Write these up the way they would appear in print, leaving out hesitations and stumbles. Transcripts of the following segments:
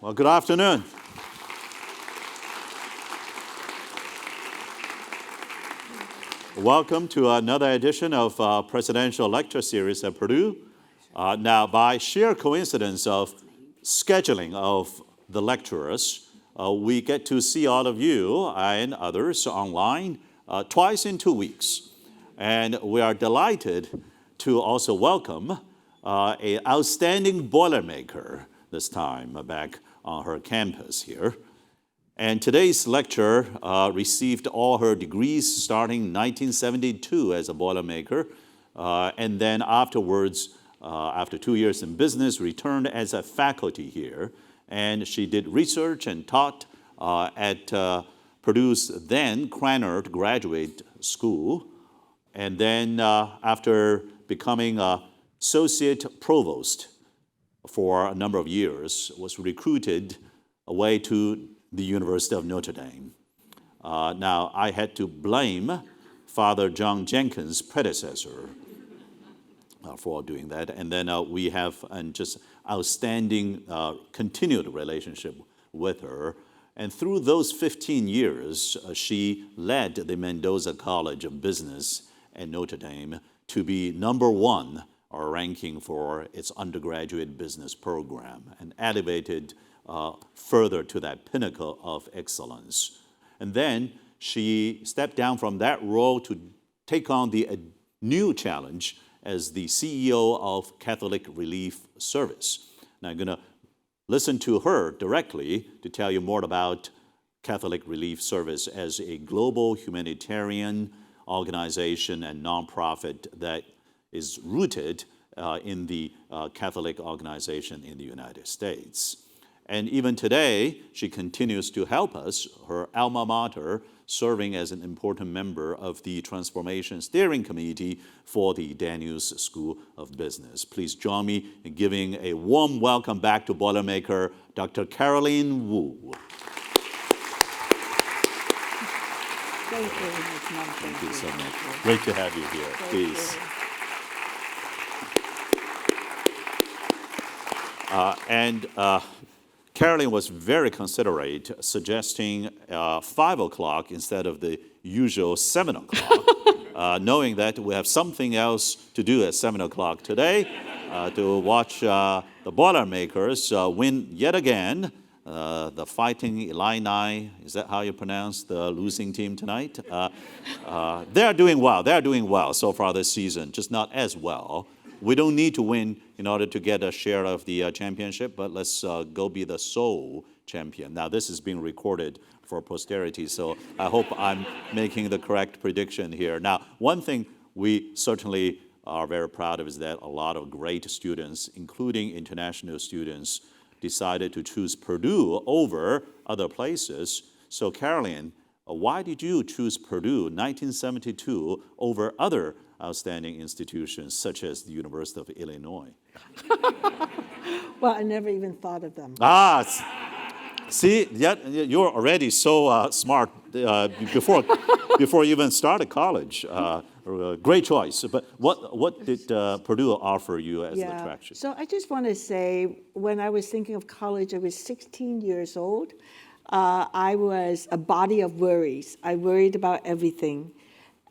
Well, good afternoon. Welcome to another edition of Presidential Lecture Series at Purdue. Now, by sheer coincidence of scheduling of the lecturers, we get to see all of you and others online twice in 2 weeks. And we are delighted to also welcome an outstanding Boilermaker this time back on her campus here. And today's lecturer received all her degrees starting in 1972 as a Boilermaker, and then afterwards, after 2 years in business, returned as a faculty here. And she did research and taught at Purdue's then Krannert Graduate School. And then after becoming associate provost for a number of years, was recruited away to the University of Notre Dame. Now, I had to blame Father John Jenkins' predecessor for doing that. And then we have just outstanding continued relationship with her. And through those 15 years, she led the Mendoza College of Business at Notre Dame to be #1 our ranking for its undergraduate business program and elevated further to that pinnacle of excellence. And then she stepped down from that role to take on the new challenge as the CEO of Catholic Relief Service. Now I'm going to listen to her directly to tell you more about Catholic Relief Service as a global humanitarian organization and nonprofit that is rooted in the Catholic organization in the United States. And even today, she continues to help us, her alma mater, serving as an important member of the Transformation Steering Committee for the Daniels School of Business. Please join me in giving a warm welcome back to Boilermaker, Dr. Carolyn Woo. Thank you so much. Great to have you here. Please. Carolyn was very considerate, suggesting 5 o'clock instead of the usual 7 o'clock, knowing that we have something else to do at 7 o'clock today, to watch the Boilermakers win yet again. The Fighting Illini, is that how you pronounce the losing team tonight? They're doing well. They're doing well so far this season, just not as well. We don't need to win in order to get a share of the championship, but let's go be the sole champion. Now, this is being recorded for posterity, so I hope I'm making the correct prediction here. Now, one thing we certainly are very proud of is that a lot of great students, including international students, decided to choose Purdue over other places. So, Carolyn, why did you choose Purdue 1972 over other outstanding institutions such as the University of Illinois? Well, I never even thought of them. See, you're already so smart before you even started college. Great choice. But what did Purdue offer you as an attraction? So I just want to say, when I was thinking of college, I was 16 years old. I was a body of worries. I worried about everything.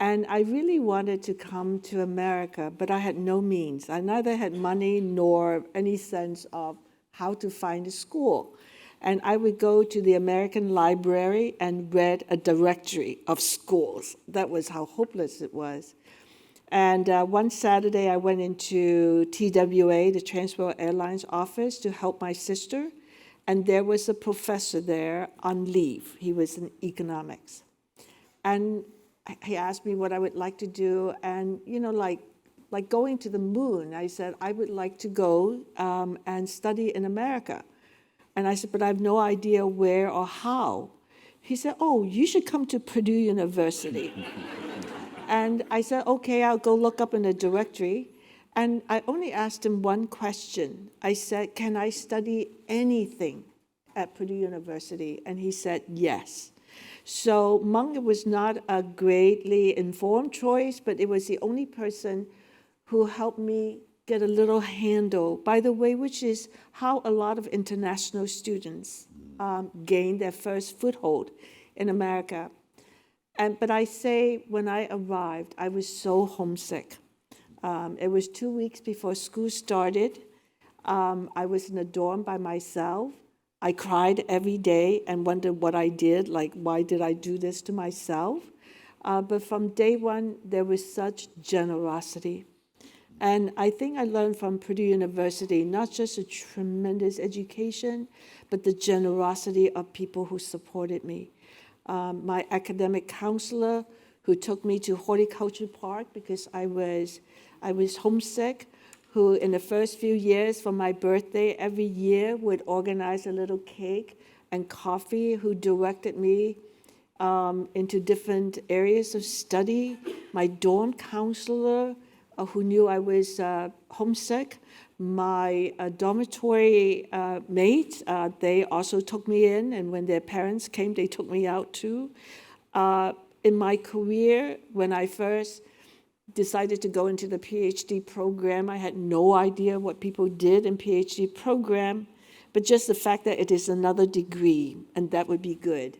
And I really wanted to come to America, but I had no means. I neither had money nor any sense of how to find a school. And I would go to the American Library and read a directory of schools. That was how hopeless it was. And one Saturday, I went into TWA, the Transport Airlines office, to help my sister. And there was a professor there on leave. He was in economics. And he asked me what I would like to do, and like going to the moon, I said, I would like to go and study in America. And I said, but I have no idea where or how. He said, oh, you should come to Purdue University. And I said, okay, I'll go look up in the directory. And I only asked him one question. I said, can I study anything at Purdue University? And he said, yes. So Mung was not a greatly informed choice, but it was the only person who helped me get a little handle, by the way, which is how a lot of international students gain their first foothold in America. But I say, when I arrived, I was so homesick. It was 2 weeks before school started. I was in a dorm by myself. I cried every day and wondered what I did, like, why did I do this to myself? But from day one, there was such generosity. And I think I learned from Purdue University, not just a tremendous education, but the generosity of people who supported me. My academic counselor, who took me to Horticulture Park because I was homesick, who in the first few years for my birthday every year would organize a little cake and coffee, who directed me into different areas of study. My dorm counselor, who knew I was homesick. My dormitory mates, they also took me in, and when their parents came, they took me out too. In my career, when I first decided to go into the PhD program, I had no idea what people did in PhD program, but just the fact that it is another degree, and that would be good.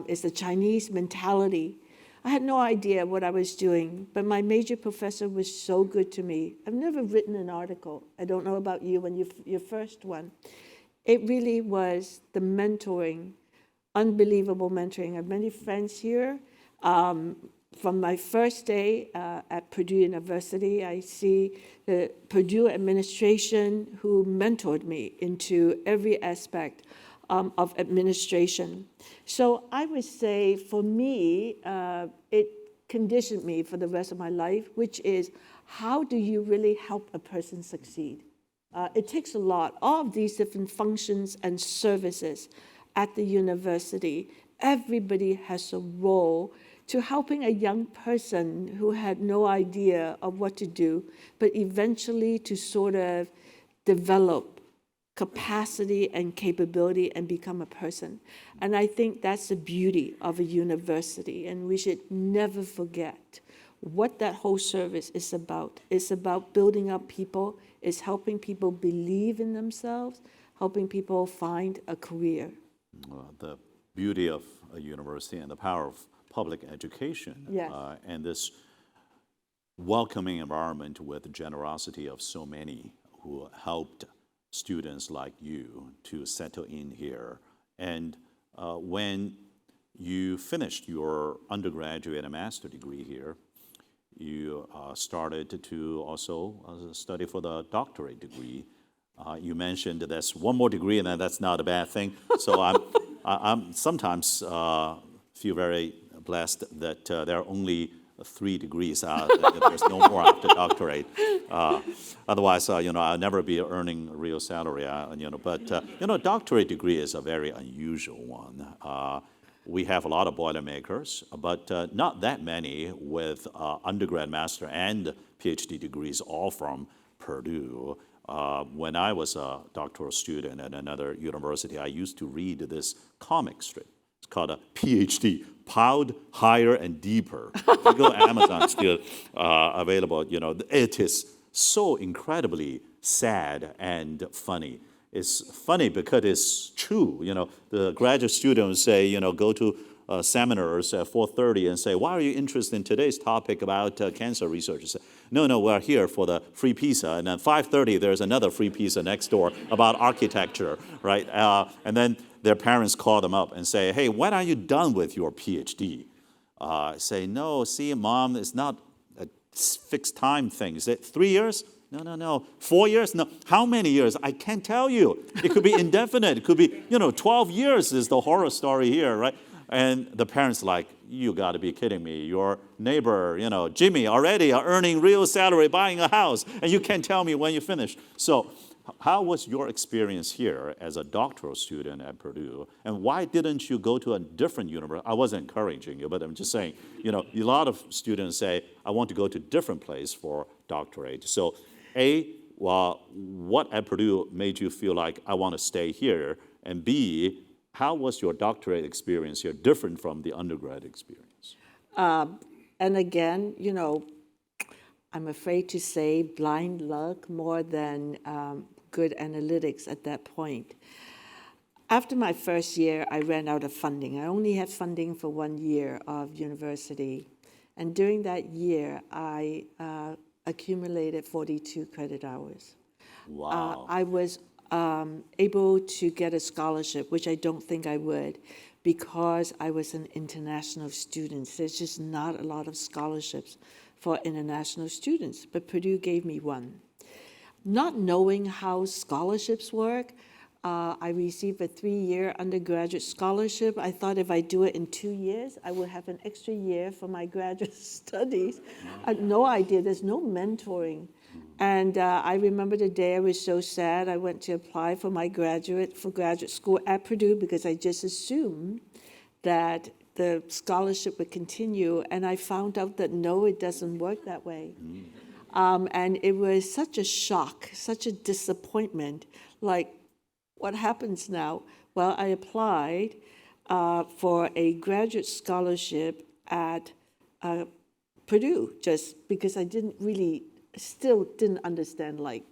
It's the Chinese mentality. I had no idea what I was doing, but my major professor was so good to me. I've never written an article. I don't know about you when your first one. It really was the mentoring, unbelievable mentoring. I have many friends here. From my first day at Purdue University, I see the Purdue administration who mentored me into every aspect of administration. So I would say, for me, it conditioned me for the rest of my life, which is, how do you really help a person succeed? It takes a lot. All of these different functions and services at the university, everybody has a role to helping a young person who had no idea of what to do, but eventually to sort of develop capacity and capability and become a person. And I think that's the beauty of a university, and we should never forget what that whole service is about. It's about building up people, it's helping people believe in themselves, helping people find a career. The beauty of a university and the power of public education, Yes. And this welcoming environment with the generosity of so many who helped students like you to settle in here. And when you finished your undergraduate and master degree here, you started to also study for the doctorate degree. You mentioned there's one more degree, and that's not a bad thing. So I'm sometimes feel very blessed that there are only 3 degrees. There's no more after doctorate. Otherwise, I'll never be earning a real salary. But doctorate degree is a very unusual one. We have a lot of Boilermakers, but not that many with undergrad, master, and PhD degrees, all from Purdue. When I was a doctoral student at another university, I used to read this comic strip. It's called a PhD, Piled Higher and Deeper. If you go to Amazon, it's still available. It is so incredibly sad and funny. It's funny because it's true. The graduate students say, go to seminars at 4:30 and say, why are you interested in today's topic about cancer research? Say, no, we're here for the free pizza. And then 5:30, there's another free pizza next door about architecture, right? And then their parents call them up and say, hey, when are you done with your PhD? Say, no, see, Mom, it's not a fixed time thing. Is it 3 years? No. 4 years? No. How many years? I can't tell you. It could be indefinite. It could be, 12 years is the horror story here, right? And the parents like, you got to be kidding me. Your neighbor, Jimmy, already are earning real salary, buying a house, and you can't tell me when you finish. So how was your experience here as a doctoral student at Purdue? And why didn't you go to a different university? I wasn't encouraging you, but I'm just saying, a lot of students say, I want to go to a different place for doctorate. So what at Purdue made you feel like I want to stay here? And B, how was your doctorate experience here different from the undergrad experience? And again, I'm afraid to say, blind luck more than good analytics at that point. After my first year, I ran out of funding. I only had funding for 1 year of university. And during that year, I accumulated 42 credit hours. Wow. I was able to get a scholarship, which I don't think I would, because I was an international student. There's just not a lot of scholarships for international students, but Purdue gave me one. Not knowing how scholarships work, I received a 3-year undergraduate scholarship. I thought if I do it in 2 years, I would have an extra year for my graduate studies. I had no idea, there's no mentoring. And I remember the day I was so sad, I went to apply for my graduate school at Purdue because I just assumed that the scholarship would continue. And I found out that no, it doesn't work that way. And it was such a shock, such a disappointment. Like, what happens now? Well, I applied for a graduate scholarship at Purdue just because I still didn't understand like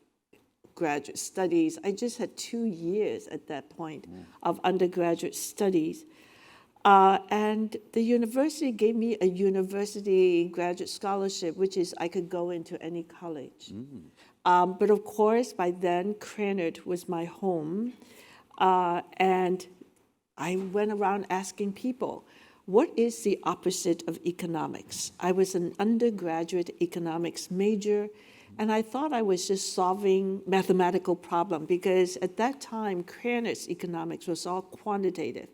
graduate studies. I just had 2 years at that point of undergraduate studies. And the university gave me a university graduate scholarship, which is I could go into any college. But of course, by then, Notre was my home. And I went around asking people, what is the opposite of economics? I was an undergraduate economics major, and I thought I was just solving mathematical problem because at that time, Cranach's economics was all quantitative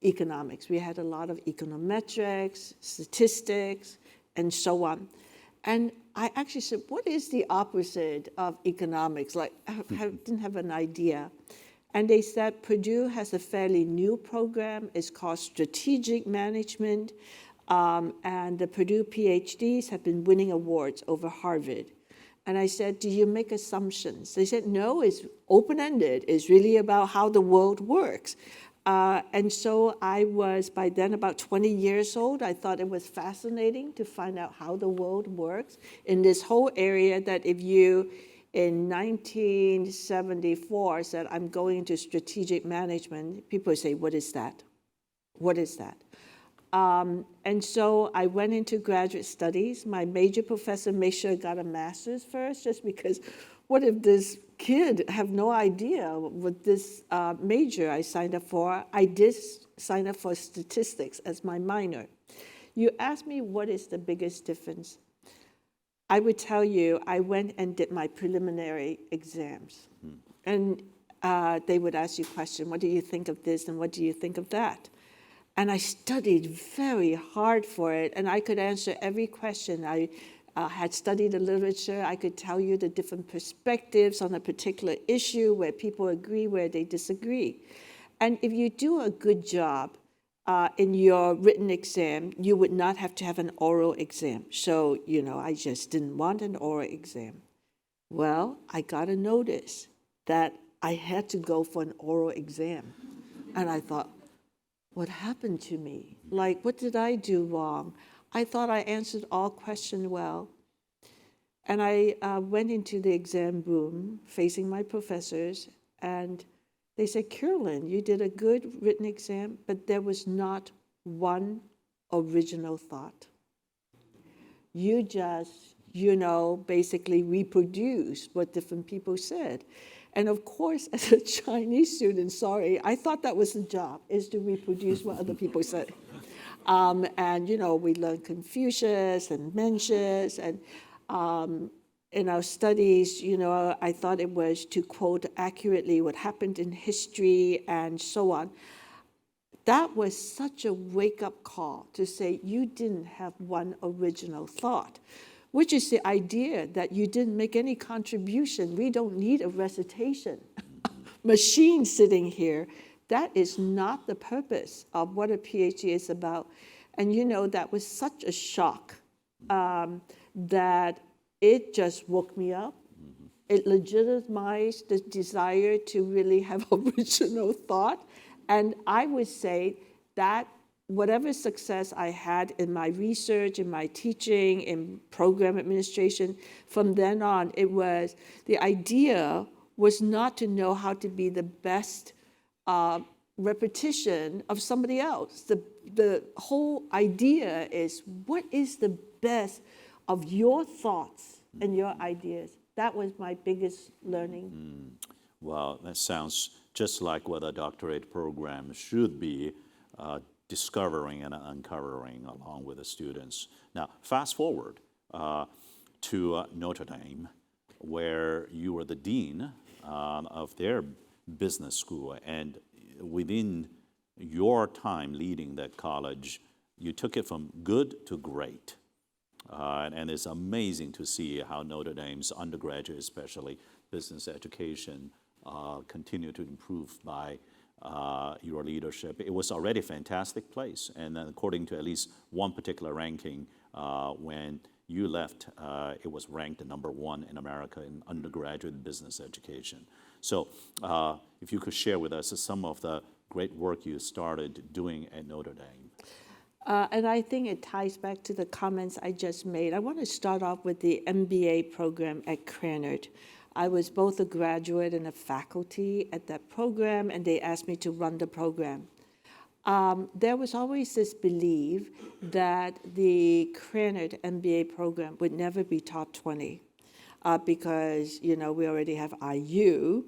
economics. We had a lot of econometrics, statistics, and so on. And I actually said, what is the opposite of economics? Like, I didn't have an idea. And they said Purdue has a fairly new program. It's called strategic management. And the Purdue PhDs have been winning awards over Harvard. And I said, do you make assumptions? They said, no, it's open-ended. It's really about how the world works. And so I was, by then, about 20 years old. I thought it was fascinating to find out how the world works in this whole area that if you, in 1974, said, I'm going into strategic management, people say, what is that? What is that? And so I went into graduate studies. My major professor made sure I got a master's first, just because what if this kid have no idea what this major I signed up for? I did sign up for statistics as my minor. You asked me what is the biggest difference. I would tell you, I went and did my preliminary exams. And they would ask you questions, what do you think of this and what do you think of that? And I studied very hard for it, and I could answer every question. I had studied the literature. I could tell you the different perspectives on a particular issue, where people agree, where they disagree. And if you do a good job in your written exam, you would not have to have an oral exam. So, I just didn't want an oral exam. Well, I got a notice that I had to go for an oral exam. And I thought, what happened to me? Like, what did I do wrong? I thought I answered all questions well. And I went into the exam room facing my professors, and they said, Carolyn, you did a good written exam, but there was not one original thought. You just, basically reproduced what different people said. And of course, as a Chinese student, I thought that was the job, is to reproduce what other people said. And, we learned Confucius and Mencius, and in our studies, I thought it was to quote accurately what happened in history and so on. That was such a wake-up call to say you didn't have one original thought, which is the idea that you didn't make any contribution. We don't need a recitation. Machine sitting here. That is not the purpose of what a PhD is about. And that was such a shock that it just woke me up. It legitimized the desire to really have original thought. And I would say that whatever success I had in my research, in my teaching, in program administration, from then on, it was the idea was not to know how to be the best repetition of somebody else. The whole idea is, what is the best of your thoughts and your ideas? That was my biggest learning. Well, that sounds just like what a doctorate program should be, discovering and uncovering along with the students. Now, fast forward to Notre Dame, where you were the dean of their business school, and within your time leading that college, you took it from good to great. And it's amazing to see how Notre Dame's undergraduate, especially business education, continue to improve by your leadership. It was already a fantastic place, and then according to at least one particular ranking, when you left, it was ranked #1 in America in undergraduate business education. So if you could share with us some of the great work you started doing at Notre Dame. And I think it ties back to the comments I just made. I want to start off with the MBA program at Notre. I was both a graduate and a faculty at that program, and they asked me to run the program. There was always this belief that the Notre MBA program would never be top 20 because, we already have IU,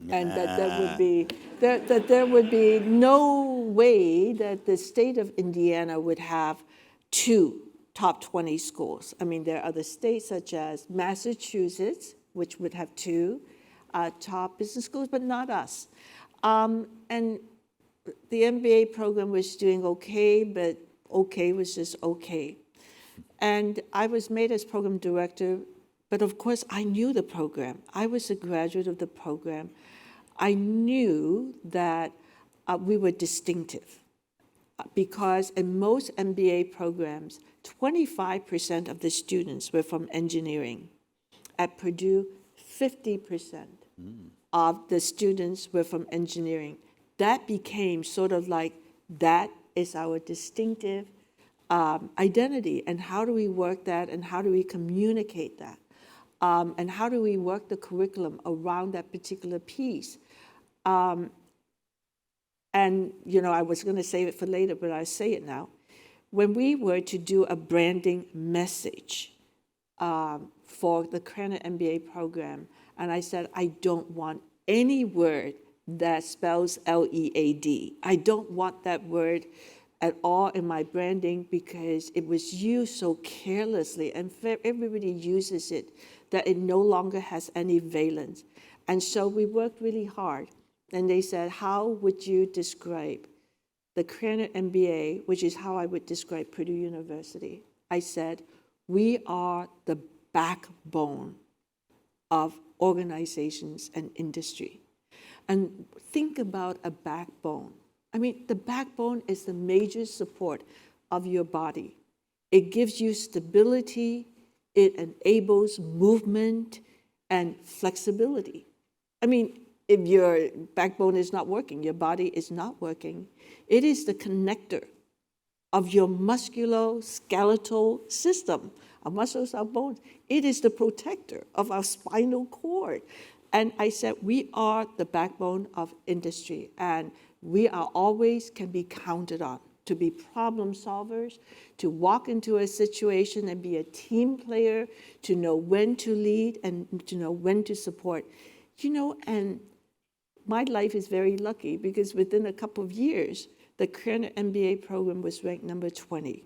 and that there would be no way that the state of Indiana would have 2 top 20 schools. I mean, there are other states such as Massachusetts, which would have 2 top business schools, but not us. And the MBA program was doing okay, but okay was just okay. And I was made as program director, but of course I knew the program. I was a graduate of the program. I knew that we were distinctive because in most MBA programs, 25% of the students were from engineering. At Purdue, 50% of the students were from engineering. That became sort of like, that is our distinctive identity. And how do we work that, and how do we communicate that? And how do we work the curriculum around that particular piece? And, I was going to save it for later, but I say it now. When we were to do a branding message for the Notre MBA program, and I said, I don't want any word that spells LEAD. I don't want that word at all in my branding because it was used so carelessly, and everybody uses it, that it no longer has any valence. And so we worked really hard. And they said, how would you describe the Notre MBA, which is how I would describe Purdue University? I said, we are the backbone of organizations and industry. And think about a backbone. I mean, the backbone is the major support of your body. It gives you stability, it enables movement and flexibility. I mean, if your backbone is not working, your body is not working, it is the connector of your musculoskeletal system. Our muscles, our bones. It is the protector of our spinal cord. And I said, we are the backbone of industry, and we are always can be counted on to be problem solvers, to walk into a situation and be a team player, to know when to lead and to know when to support. And my life is very lucky because within a couple of years, the current MBA program was ranked number 20.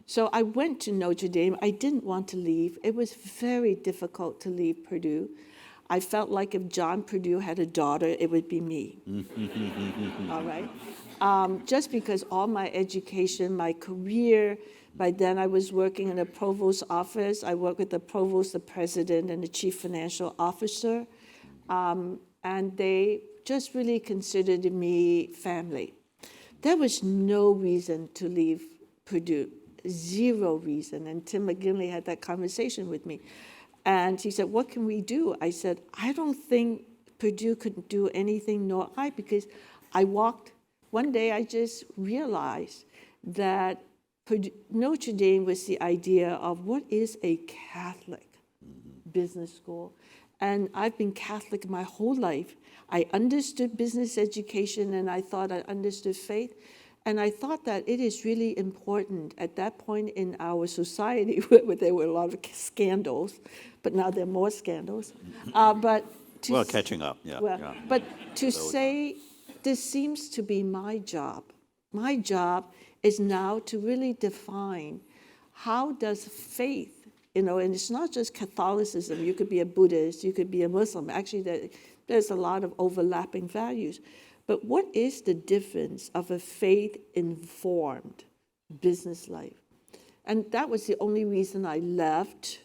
So I went to Notre Dame. I didn't want to leave. It was very difficult to leave Purdue. I felt like if John Purdue had a daughter, it would be me. All right? Just because all my education, my career, by then I was working in the provost's office. I worked with the provost, the president, and the chief financial officer. And they just really considered me family. There was no reason to leave Purdue, 0 reason. And Tim McGinley had that conversation with me. And he said, what can we do? I said, I don't think Purdue could do anything, nor I, because I walked one day I just realized that Notre Dame was the idea of what is a Catholic business school. And I've been Catholic my whole life. I understood business education and I thought I understood faith. And I thought that it is really important at that point in our society where there were a lot of scandals, but now there are more scandals. Well, catching up, yeah. But to say this seems to be my job. My job is now to really define how does faith, and it's not just Catholicism. You could be a Buddhist, you could be a Muslim. Actually, there's a lot of overlapping values. But what is the difference of a faith-informed business life? And that was the only reason I left.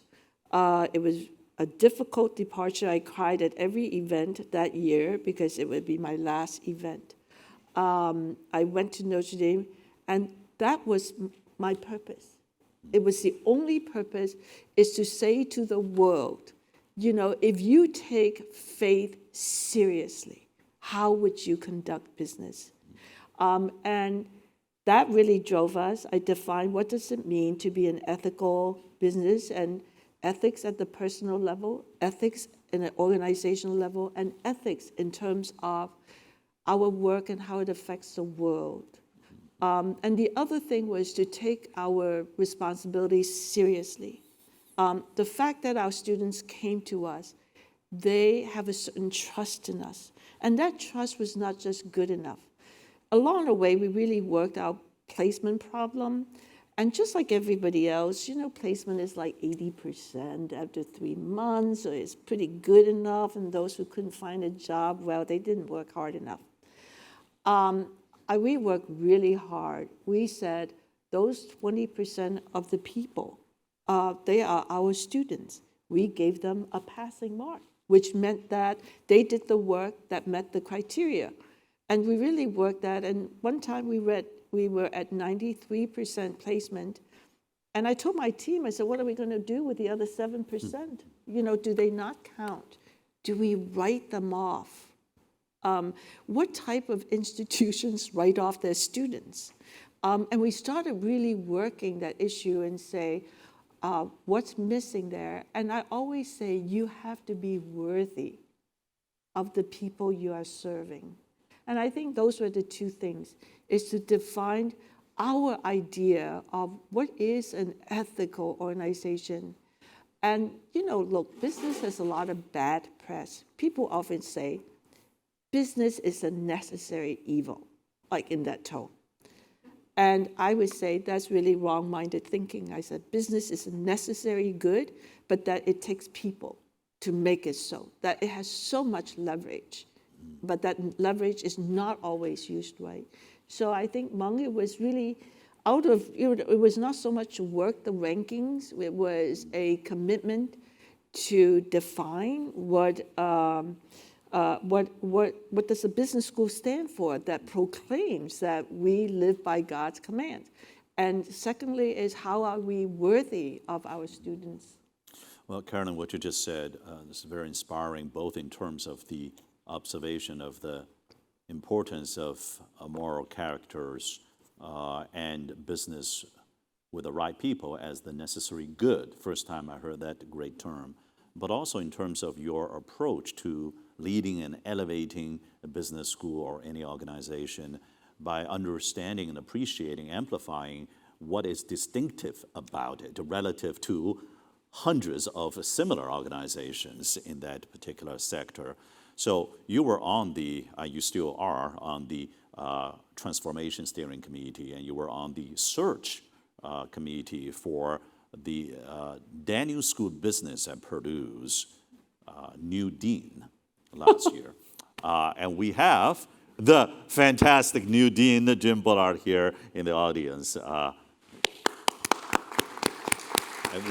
It was a difficult departure. I cried at every event that year because it would be my last event. I went to Notre Dame, and that was my purpose. It was the only purpose, is to say to the world, if you take faith seriously, how would you conduct business? And that really drove us. I defined what does it mean to be an ethical business, and ethics at the personal level, ethics in an organizational level, and ethics in terms of our work and how it affects the world. And the other thing was to take our responsibilities seriously. The fact that our students came to us, they have a certain trust in us. And that trust was not just good enough. Along the way, we really worked our placement problem. And just like everybody else, placement is like 80% after 3 months, or it's pretty good enough. And those who couldn't find a job, well, they didn't work hard enough. We worked really hard. We said those 20% of the people, they are our students. We gave them a passing mark, which meant that they did the work that met the criteria. And we really worked that. And one time we were at 93% placement. And I told my team, I said, what are we going to do with the other 7%? Do they not count? Do we write them off? What type of institutions write off their students? And we started really working that issue and say, what's missing there? And I always say, you have to be worthy of the people you are serving. And I think those were the two things, is to define our idea of what is an ethical organization. And, look, business has a lot of bad press. People often say, business is a necessary evil, like in that tone. And I would say that's really wrong-minded thinking. I said business is a necessary good, but that it takes people to make it so, that it has so much leverage, but that leverage is not always used right. So I think Mung, it was really it was not so much to work the rankings, it was a commitment to define what does a business school stand for that proclaims that we live by God's command? And secondly is, how are we worthy of our students? Well, Carolyn, what you just said is very inspiring, both in terms of the observation of the importance of moral characters and business with the right people as the necessary good. First time I heard that great term. But also in terms of your approach to leading and elevating a business school or any organization by understanding and appreciating, amplifying what is distinctive about it relative to hundreds of similar organizations in that particular sector. So you were on you still are on the Transformation Steering Committee, and you were on the search committee for the Daniel School of Business at Purdue's new dean last year. And we have the fantastic new dean, Jim Bullard, here in the audience. And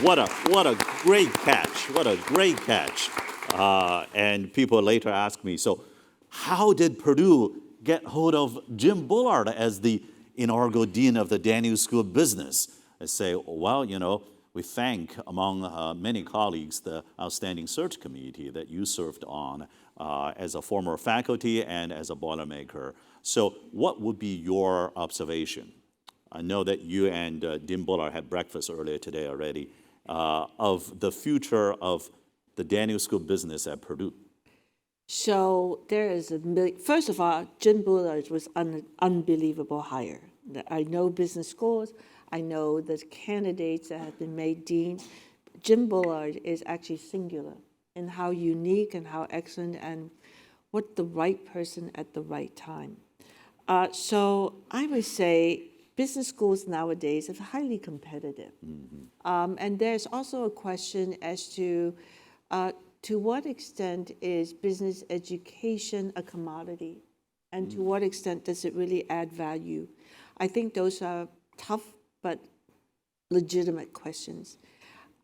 what a great catch, what a great catch. And people later ask me, so how did Purdue get hold of Jim Bullard as the inaugural dean of the Daniel School of Business? I say, well, we thank, among many colleagues, the outstanding search committee that you served on as a former faculty and as a Boilermaker. So what would be your observation? I know that you and Dean Bullard had breakfast earlier today already, of the future of the Daniel School of Business at Purdue. So there is first of all, Jim Bullard was an unbelievable hire. I know business schools. I know the candidates that have been made deans. Jim Bullard is actually singular in how unique and how excellent and what the right person at the right time. So I would say business schools nowadays are highly competitive. And there's also a question as to what extent is business education a commodity? And to what extent does it really add value? I think those are tough but legitimate questions.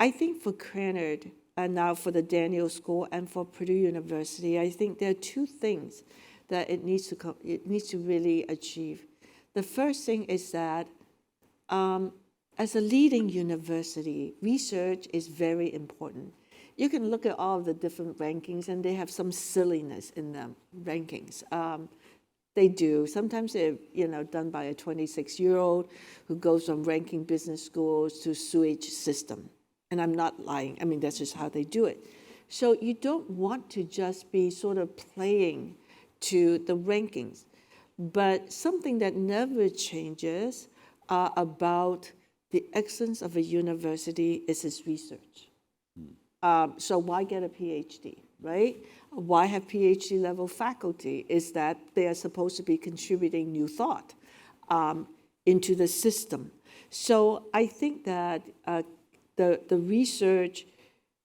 I think for Krannert, and now for the Daniel School and for Purdue University, I think there are two things that it needs to really achieve. The first thing is that as a leading university, research is very important. You can look at all of the different rankings, and they have some silliness in them, rankings. They do. Sometimes they're done by a 26-year-old who goes from ranking business schools to sewage system. And I'm not lying. I mean, that's just how they do it. So you don't want to just be sort of playing to the rankings. But something that never changes about the excellence of a university is its research. So why get a PhD, right? Why have PhD level faculty? Is that they are supposed to be contributing new thought into the system. So I think that the research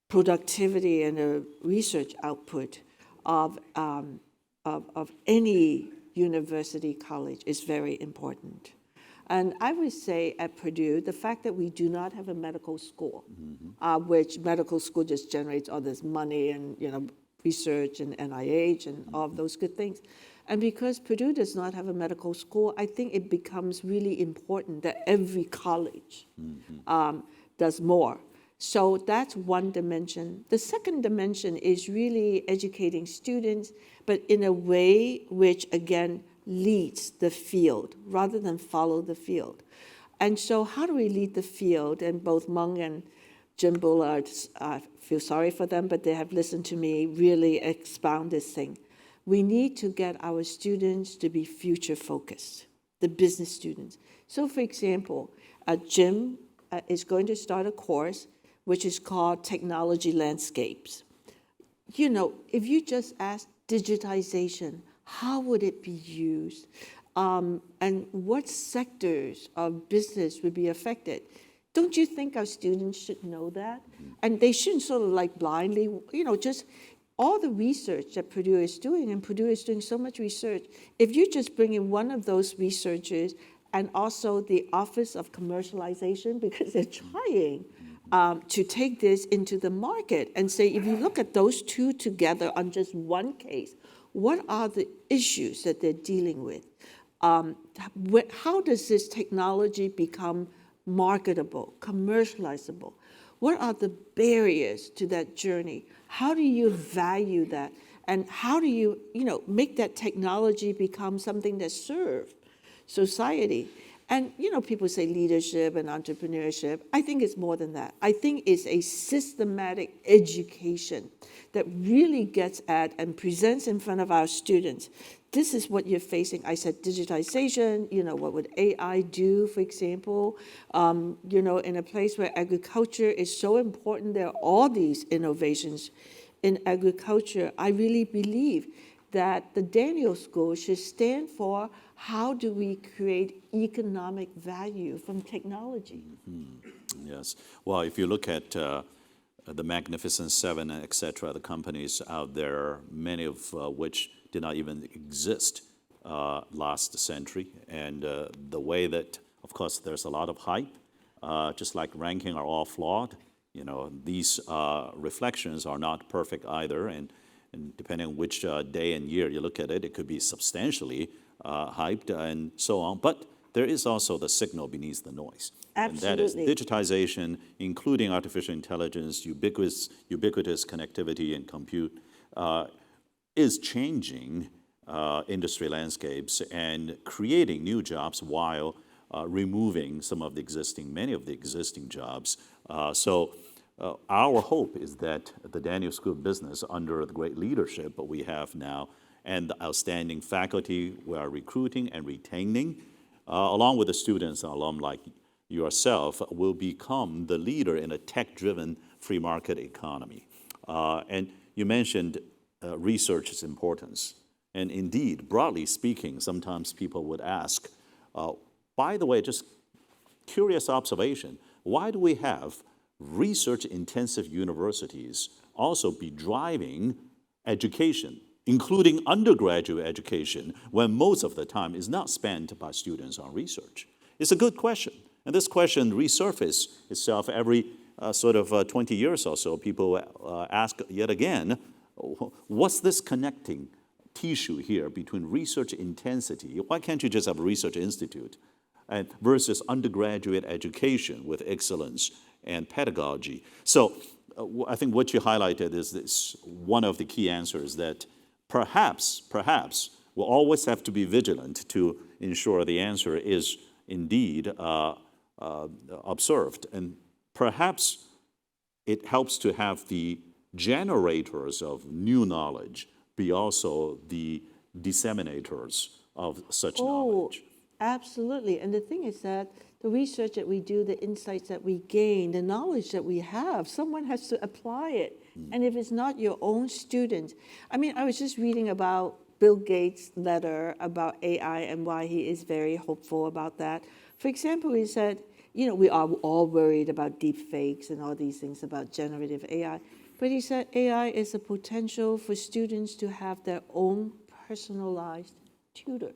productivity and the research output of any university college is very important. And I would say at Purdue, the fact that we do not have a medical school, which medical school just generates all this money and research and NIH and all of those good things. And because Purdue does not have a medical school, I think it becomes really important that every college does more. So that's one dimension. The second dimension is really educating students, but in a way which, again, leads the field rather than follow the field. And so how do we lead the field? And both Mung and Jim Bullard, I feel sorry for them, but they have listened to me really expound this thing. We need to get our students to be future focused, the business students. So for example, Jim is going to start a course which is called Technology Landscapes. If you just ask digitization, how would it be used? And what sectors of business would be affected? Don't you think our students should know that? And they shouldn't sort of like blindly, just all the research that Purdue is doing, and Purdue is doing so much research. If you just bring in one of those researchers and also the Office of Commercialization, because they're trying to take this into the market and say, if you look at those two together on just one case, what are the issues that they're dealing with? How does this technology become marketable, commercializable? What are the barriers to that journey? How do you value that? And how do you, make that technology become something that serves society? And, people say leadership and entrepreneurship. I think it's more than that. I think it's a systematic education that really gets at and presents in front of our students. This is what you're facing. I said digitization, what would AI do, for example? In a place where agriculture is so important, there are all these innovations in agriculture. I really believe that the Daniel School should stand for how do we create economic value from technology. Yes. Well, if you look at the Magnificent Seven, et cetera, the companies out there, many of which did not even exist last century. And the way that, of course, there's a lot of hype, just like ranking are all flawed. These reflections are not perfect either. And depending on which day and year you look at it, it could be substantially hyped and so on. But there is also the signal beneath the noise. Absolutely. And that is digitization, including artificial intelligence, ubiquitous connectivity and compute, is changing industry landscapes and creating new jobs while removing many of the existing jobs. So our hope is that the Daniel School of Business, under the great leadership we have now and the outstanding faculty we are recruiting and retaining, along with the students and alum like yourself, will become the leader in a tech-driven free market economy. And you mentioned research's importance. And indeed, broadly speaking, sometimes people would ask, by the way, just curious observation, why do we have research-intensive universities also be driving education, including undergraduate education, when most of the time is not spent by students on research? It's a good question. And this question resurfaces itself every 20 years or so. People ask yet again, what's this connecting tissue here between research intensity? Why can't you just have a research institute? And versus undergraduate education with excellence and pedagogy. So I think what you highlighted is this, one of the key answers, that perhaps we'll always have to be vigilant to ensure the answer is indeed observed. And perhaps it helps to have the generators of new knowledge be also the disseminators of such knowledge. Absolutely. And the thing is that the research that we do, the insights that we gain, the knowledge that we have, someone has to apply it. And if it's not your own students, I mean, I was just reading about Bill Gates' letter about AI and why he is very hopeful about that. For example, he said, we are all worried about deep fakes and all these things about generative AI. But he said AI is a potential for students to have their own personalized tutor.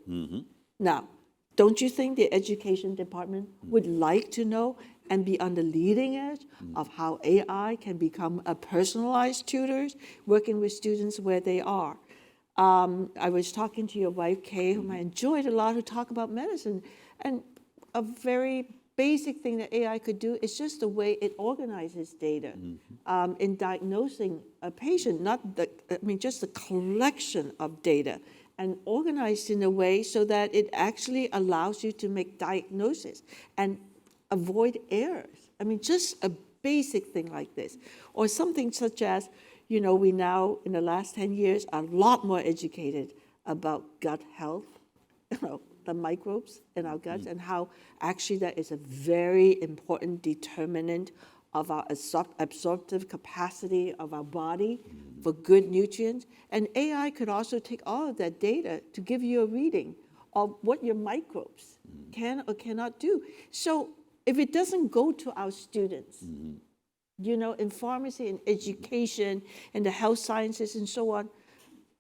Now, don't you think the education department would like to know and be on the leading edge of how AI can become a personalized tutor, working with students where they are? I was talking to your wife, Kay, whom I enjoyed a lot, who talk about medicine. And a very basic thing that AI could do is just the way it organizes data in diagnosing a patient, just the collection of data, and organized in a way so that it actually allows you to make diagnosis and avoid errors. I mean, just a basic thing like this. Or something such as, we now, in the last 10 years, are a lot more educated about gut health, the microbes in our guts, and how actually that is a very important determinant of our absorptive capacity of our body for good nutrients. And AI could also take all of that data to give you a reading of what your microbes can or cannot do. So if it doesn't go to our students, in pharmacy and education and the health sciences and so on,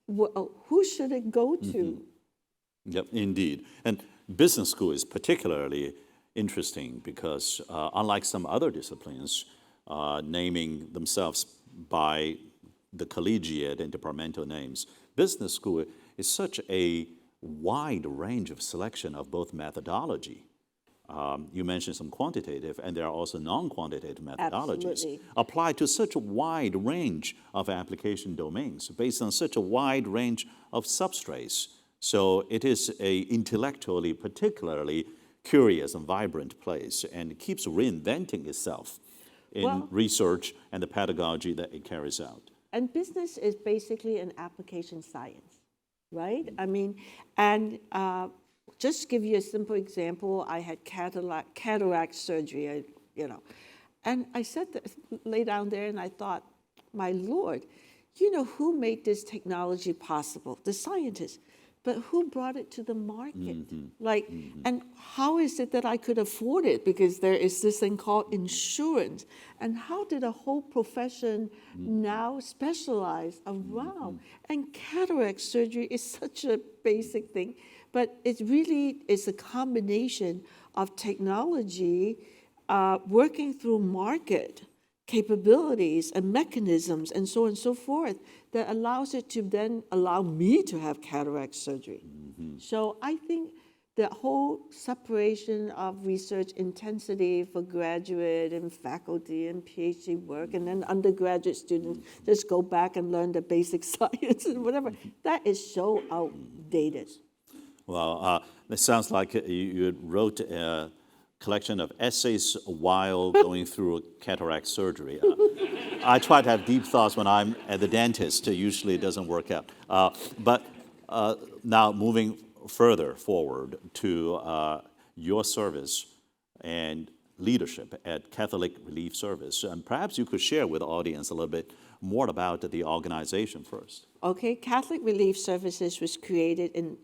who should it go to? Yep, indeed. And business school is particularly interesting because unlike some other disciplines, naming themselves by the collegiate and departmental names, business school is such a wide range of selection of both methodology. You mentioned some quantitative, and there are also non-quantitative methodologies. Absolutely. Applied to such a wide range of application domains based on such a wide range of substrates. So it is a intellectually particularly curious and vibrant place, and it keeps reinventing itself in research and the pedagogy that it carries out. And business is basically an application science, right? I mean, and just give you a simple example, I had cataract surgery, and I lay down there and I thought, my Lord, who made this technology possible? The scientists. But who brought it to the market? And how is it that I could afford it? Because there is this thing called insurance. And how did a whole profession now specialize around? And cataract surgery is such a basic thing. But it really is a combination of technology working through market capabilities and mechanisms and so on and so forth that allows it to then allow me to have cataract surgery. So I think the whole separation of research intensity for graduate and faculty and PhD work, and then undergraduate students just go back and learn the basic science and whatever, that is so outdated. Well, it sounds like you wrote a collection of essays while going through cataract surgery. I try to have deep thoughts when I'm at the dentist. Usually it doesn't work out. But now moving further forward to your service and leadership at Catholic Relief Service. And perhaps you could share with the audience a little bit more about the organization first. Okay, Catholic Relief Services was created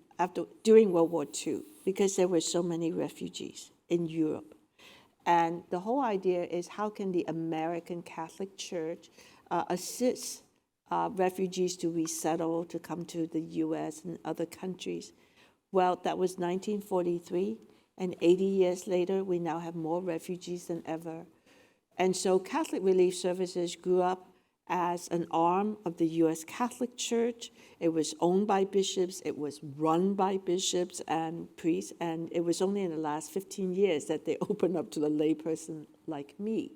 during World War II because there were so many refugees in Europe. And the whole idea is how can the American Catholic Church assist refugees to resettle, to come to the U.S. and other countries. Well, that was 1943, and 80 years later, we now have more refugees than ever. And so Catholic Relief Services grew up as an arm of the U.S. Catholic Church. It was owned by bishops, it was run by bishops and priests, and it was only in the last 15 years that they opened up to the layperson like me.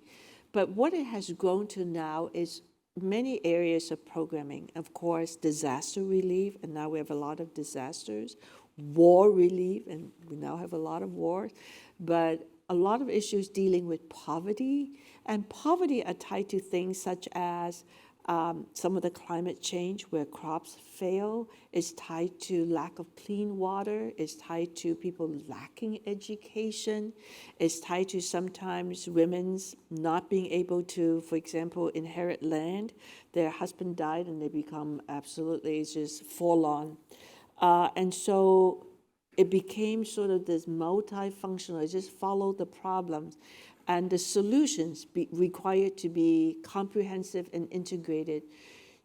But what it has grown to now is many areas of programming. Of course, disaster relief, and now we have a lot of disasters. War relief, and we now have a lot of wars. But a lot of issues dealing with poverty, and poverty are tied to things such as some of the climate change where crops fail, is tied to lack of clean water, is tied to people lacking education, is tied to sometimes women's not being able to, for example, inherit land. Their husband died and they become absolutely just forlorn. And so it became sort of this multifunctional, it just followed the problems. And the solutions required to be comprehensive and integrated.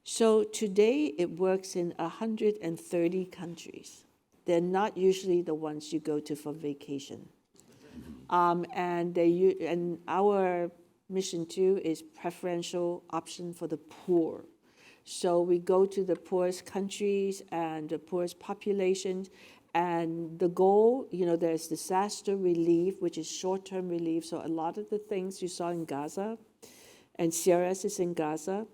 So today it works in 130 countries. They're not usually the ones you go to for vacation. And our mission too is preferential option for the poor. So we go to the poorest countries and the poorest populations, and the goal, there's disaster relief, which is short-term relief. So a lot of the things you saw in Gaza, and CRS is in Gaza,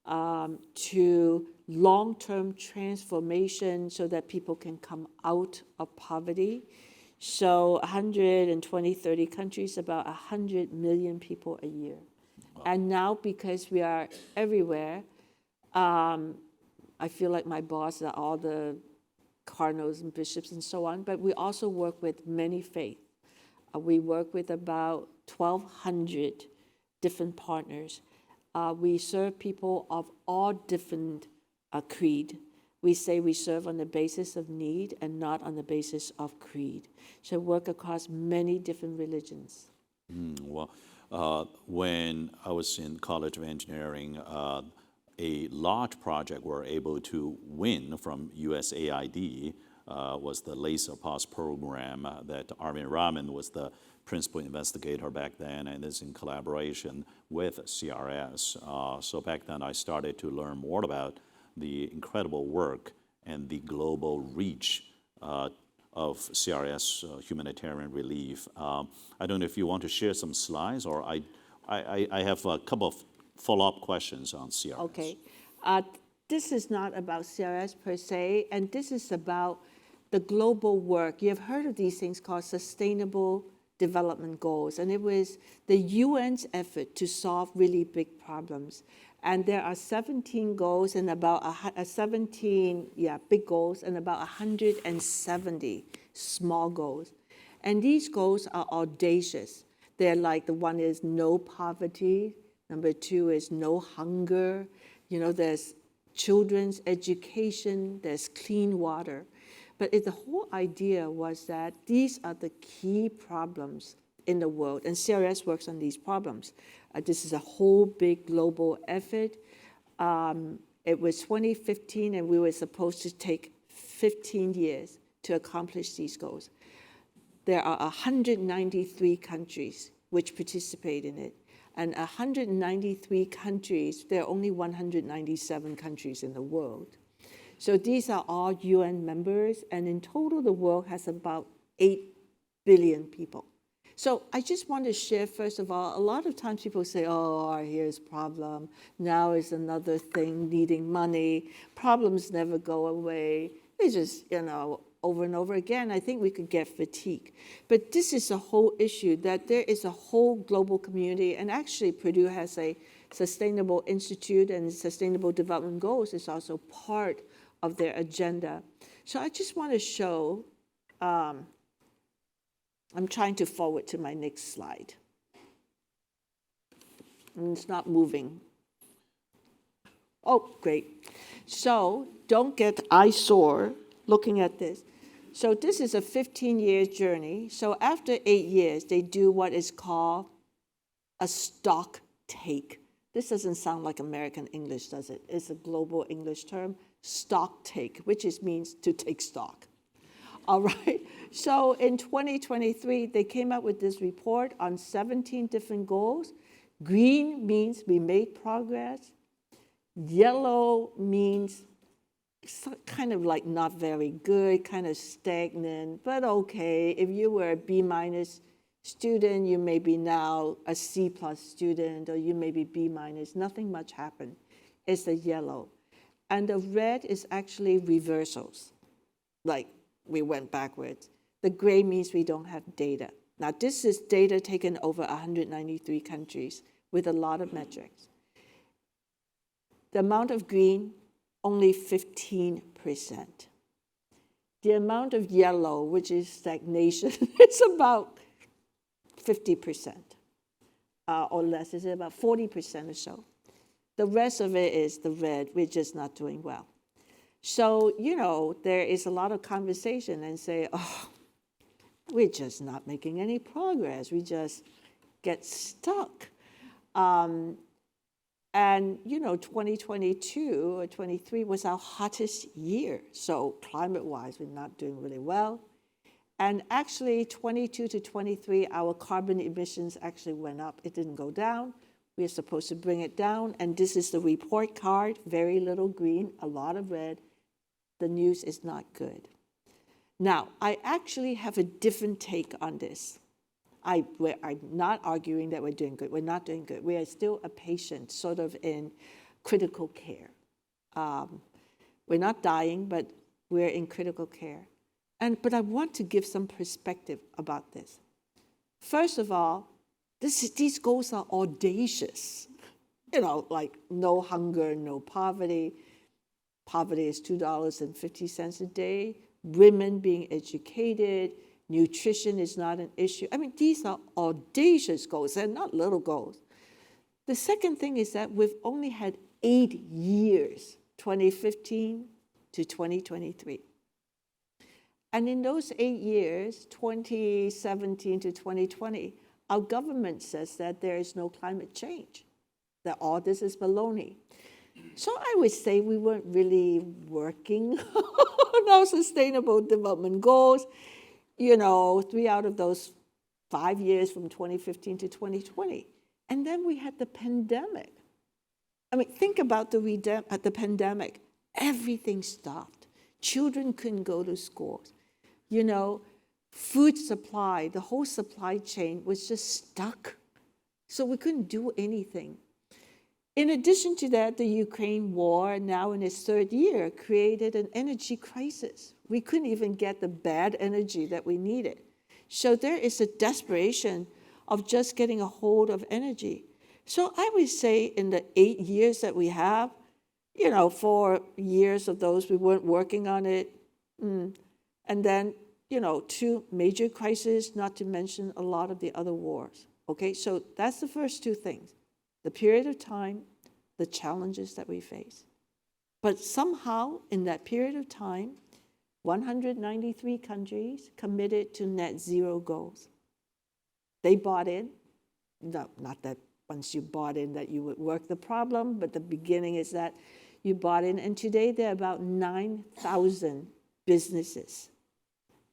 to long-term transformation so that people can come out of poverty. So 120, 30 countries, about 100 million people a year. Wow. And now because we are everywhere, I feel like my boss are all the cardinals and bishops and so on, but we also work with many faiths. We work with about 1,200 different partners. We serve people of all different creed. We say we serve on the basis of need and not on the basis of creed. So work across many different religions. When I was in College of Engineering, a large project we're able to win from USAID was the Laser Pass program that Arvind Raman was the principal investigator back then, and is in collaboration with CRS. So back then I started to learn more about the incredible work and the global reach of CRS humanitarian relief. I don't know if you want to share some slides, or I have a couple of follow-up questions on CRS. Okay. This is not about CRS per se, and this is about the global work. You've heard of these things called Sustainable Development Goals, and it was the UN's effort to solve really big problems. And there are 17 goals and about 17 big goals and about 170 small goals. And these goals are audacious. They're like, the one is no poverty, number 2 is no hunger, there's children's education, there's clean water. But the whole idea was that these are the key problems in the world, and CRS works on these problems. This is a whole big global effort. It was 2015, and we were supposed to take 15 years to accomplish these goals. There are 193 countries which participate in it. And 193 countries, there are only 197 countries in the world. So these are all UN members, and in total the world has about 8 billion people. So I just want to share, first of all, a lot of times people say, oh, here's problem. Now is another thing needing money. Problems never go away. They just, over and over again, I think we could get fatigue. But this is a whole issue that there is a whole global community, and actually Purdue has a Sustainable Institute, and Sustainable Development Goals is also part of their agenda. So I just want to show, I'm trying to forward to my next slide. And it's not moving. Oh, great. So don't get eyesore looking at this. So this is a 15-year journey. So after 8 years, they do what is called a stock take. This doesn't sound like American English, does it? It's a global English term, stock take, which means to take stock. All right. So in 2023, they came up with this report on 17 different goals. Green means we made progress. Yellow means kind of like not very good, kind of stagnant, but okay. If you were a B- student, you may be now a C+ student, or you may be B-. Nothing much happened. It's the yellow. And the red is actually reversals, like we went backwards. The gray means we don't have data. Now, this is data taken over 193 countries with a lot of metrics. The amount of green, only 15%. The amount of yellow, which is stagnation, it's about 50% or less. It's about 40% or so. The rest of it is the red. We're just not doing well. So, there is a lot of conversation and say, oh, we're just not making any progress. We just get stuck. And, 2022 or 23 was our hottest year. So climate-wise, we're not doing really well. And actually, 22 to 23, our carbon emissions actually went up. It didn't go down. We're supposed to bring it down. And this is the report card, very little green, a lot of red. The news is not good. Now, I actually have a different take on this. I'm not arguing that we're doing good. We're not doing good. We are still a patient, sort of in critical care. We're not dying, but we're in critical care. But I want to give some perspective about this. First of all, these goals are audacious. Like no hunger, no poverty. Poverty is $2.50 a day. Women being educated. Nutrition is not an issue. I mean, these are audacious goals. They're not little goals. The second thing is that we've only had 8 years, 2015 to 2023. And in those 8 years, 2017 to 2020, our government says that there is no climate change, that all this is baloney. So I would say we weren't really working on our sustainable development goals. 3 out of those 5 years from 2015 to 2020. And then we had the pandemic. I mean, think about the pandemic. Everything stopped. Children couldn't go to schools. Food supply, the whole supply chain was just stuck. So we couldn't do anything. In addition to that, the Ukraine war, now in its 3rd year, created an energy crisis. We couldn't even get the bad energy that we needed. So there is a desperation of just getting a hold of energy. So I would say in the 8 years that we have, 4 years of those we weren't working on it. And then, 2 major crises, not to mention a lot of the other wars. Okay, so that's the first 2 things. The period of time, the challenges that we face. But somehow, in that period of time, 193 countries committed to net zero goals. They bought in. No, not that once you bought in that you would work the problem, but the beginning is that you bought in. And today there are about 9,000 businesses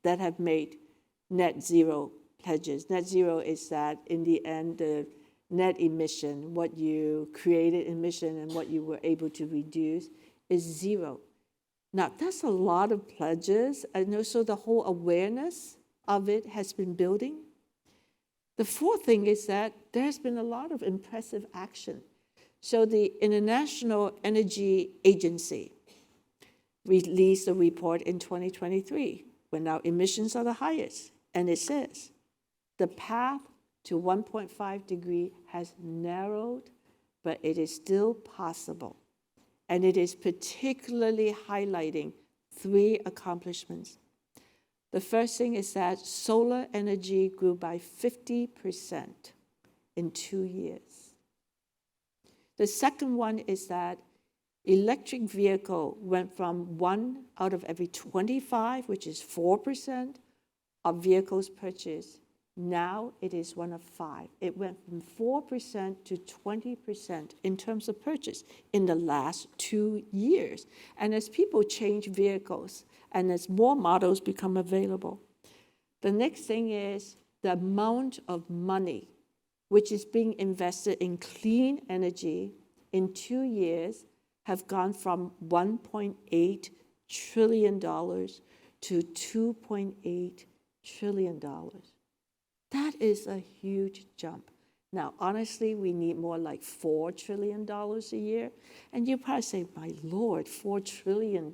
that have made net zero pledges. Net zero is that in the end, the net emission, what you created emission and what you were able to reduce is zero. Now, that's a lot of pledges, and also the whole awareness of it has been building. The fourth thing is that there's been a lot of impressive action. So the International Energy Agency released a report in 2023 when our emissions are the highest. And it says the path to 1.5 degree has narrowed, but it is still possible. And it is particularly highlighting 3 accomplishments. The first thing is that solar energy grew by 50% in 2 years. The second one is that electric vehicle went from 1 out of every 25, which is 4% of vehicles purchased. Now it is 1 of 5. It went from 4% to 20% in terms of purchase in the last 2 years. And as people change vehicles and as more models become available, the next thing is the amount of money which is being invested in clean energy in 2 years have gone from $1.8 trillion to $2.8 trillion. That is a huge jump. Now, honestly, we need more like $4 trillion a year. And you probably say, my Lord, $4 trillion.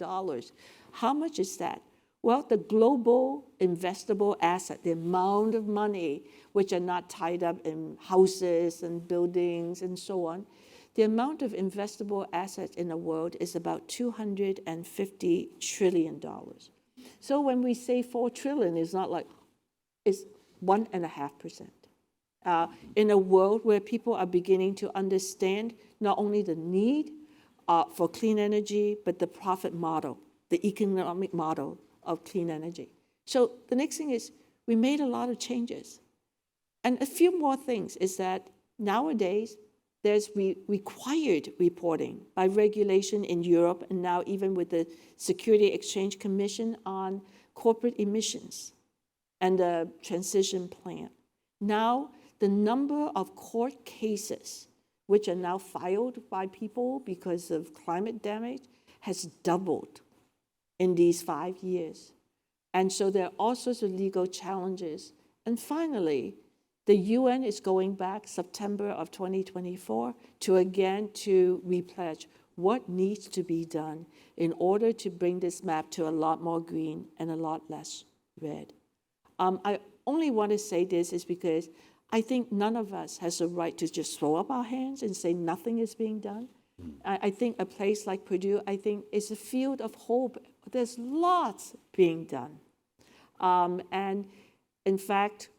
How much is that? Well, the global investable asset, the amount of money which are not tied up in houses and buildings and so on, the amount of investable assets in the world is about $250 trillion. So when we say 4 trillion, it's not like, it's 1.5%. In a world where people are beginning to understand not only the need for clean energy, but the profit model, the economic model of clean energy. So the next thing is we made a lot of changes. And a few more things is that nowadays there's required reporting by regulation in Europe and now even with the Security Exchange Commission on corporate emissions and the transition plan. Now, the number of court cases which are now filed by people because of climate damage has doubled in these 5 years. And so there are all sorts of legal challenges. And finally, the UN is going back September of 2024 to repledge what needs to be done in order to bring this map to a lot more green and a lot less red. I only want to say this is because I think none of us has a right to just throw up our hands and say nothing is being done. I think a place like Purdue, I think, is a field of hope. There's lots being done. And in fact,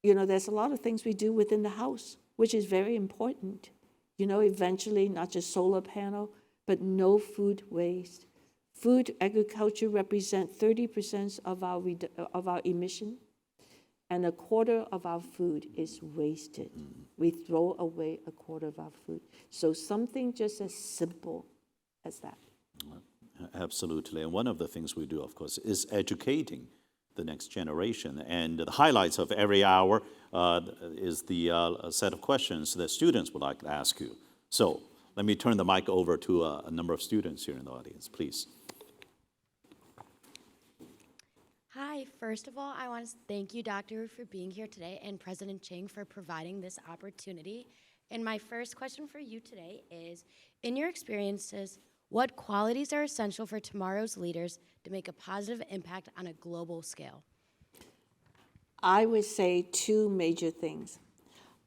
there's a lot of things we do within the house, which is very important. Eventually, not just solar panel, but no food waste. Food agriculture represents 30% of our emission, and a quarter of our food is wasted. We throw away a quarter of our food. So something just as simple as that. Absolutely. And one of the things we do, of course, is educating the next generation. And the highlights of every hour is the set of questions that students would like to ask you. So let me turn the mic over to a number of students here in the audience, please. Hi, first of all, I want to thank you, Doctor, for being here today and President Chiang for providing this opportunity. And my first question for you today is, in your experiences, what qualities are essential for tomorrow's leaders to make a positive impact on a global scale? I would say 2 major things.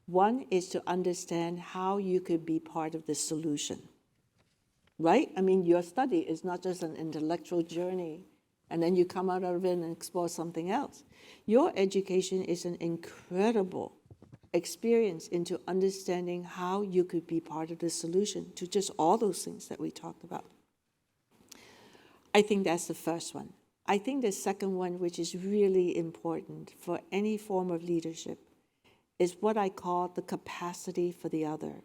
One is to understand how you could be part of the solution, right? I mean, your study is not just an intellectual journey, and then you come out of it and explore something else. Your education is an incredible experience into understanding how you could be part of the solution to just all those things that we talked about. I think that's the first one. I think the second one, which is really important for any form of leadership, is what I call the capacity for the other.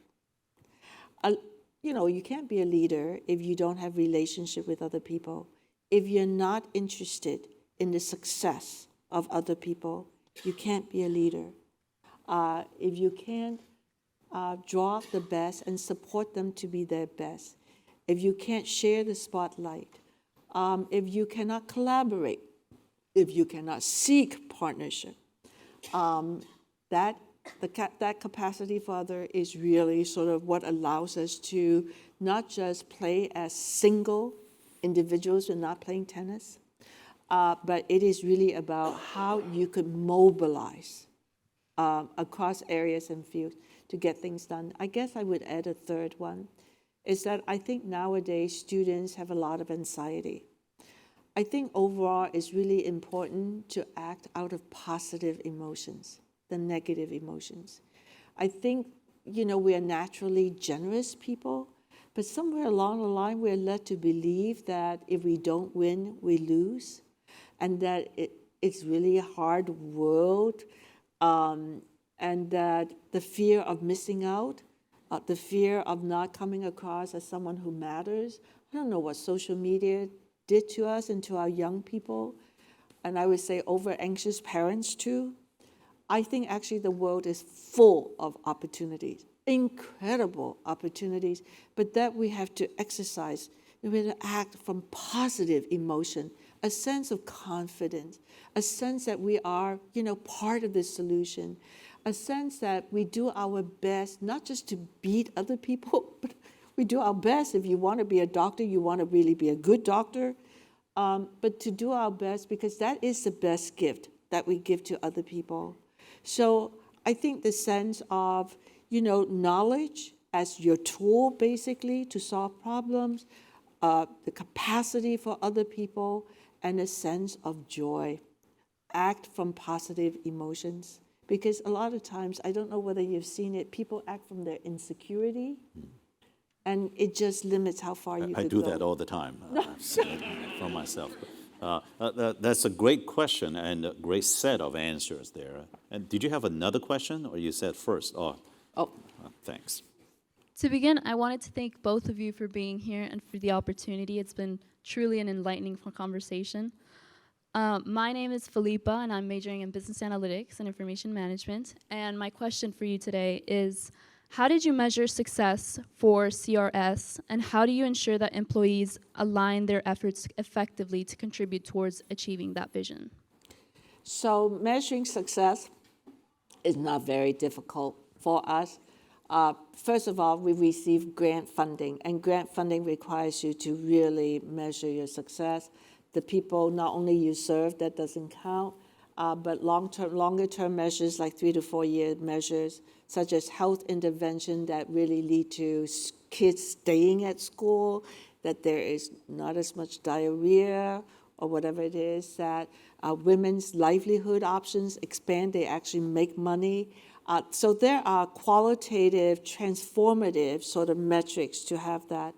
You can't be a leader if you don't have relationship with other people. If you're not interested in the success of other people, you can't be a leader. If you can't draw the best and support them to be their best, if you can't share the spotlight, if you cannot collaborate, if you cannot seek partnership. That capacity for other is really sort of what allows us to not just play as single individuals when not playing tennis, but it is really about how you could mobilize across areas and fields to get things done. I guess I would add a third one, is that I think nowadays students have a lot of anxiety. I think overall it's really important to act out of positive emotions than negative emotions. I think, we are naturally generous people, but somewhere along the line we're led to believe that if we don't win, we lose, and that it's really a hard world, and that the fear of missing out, the fear of not coming across as someone who matters. I don't know what social media did to us and to our young people, and I would say over-anxious parents too. I think actually the world is full of opportunities, incredible opportunities, but that we have to exercise, we have to act from positive emotion, a sense of confidence, a sense that we are, part of the solution, a sense that we do our best, not just to beat other people, but we do our best. If you want to be a doctor, you want to really be a good doctor, but to do our best, because that is the best gift that we give to other people. So I think the sense of, knowledge as your tool, basically, to solve problems, the capacity for other people, and a sense of joy. Act from positive emotions. Because a lot of times, I don't know whether you've seen it, people act from their insecurity, and it just limits how far you I could do go. that all the time. I've seen it from myself. That's a great question and a great set of answers there. And did you have another question, or you said first? Thanks. To begin, I wanted to thank both of you for being here and for the opportunity. It's been truly an enlightening conversation. My name is Felipa, and I'm majoring in business analytics and information management. And my question for you today is, how did you measure success for CRS, and how do you ensure that employees align their efforts effectively to contribute towards achieving that vision? So measuring success is not very difficult for us. First of all, we receive grant funding, and grant funding requires you to really measure your success. The people not only you serve, that doesn't count, but longer-term measures like 3 to 4 year measures, such as health intervention that really lead to kids staying at school, that there is not as much diarrhea or whatever it is, that women's livelihood options expand, they actually make money. So there are qualitative, transformative sort of metrics to have that.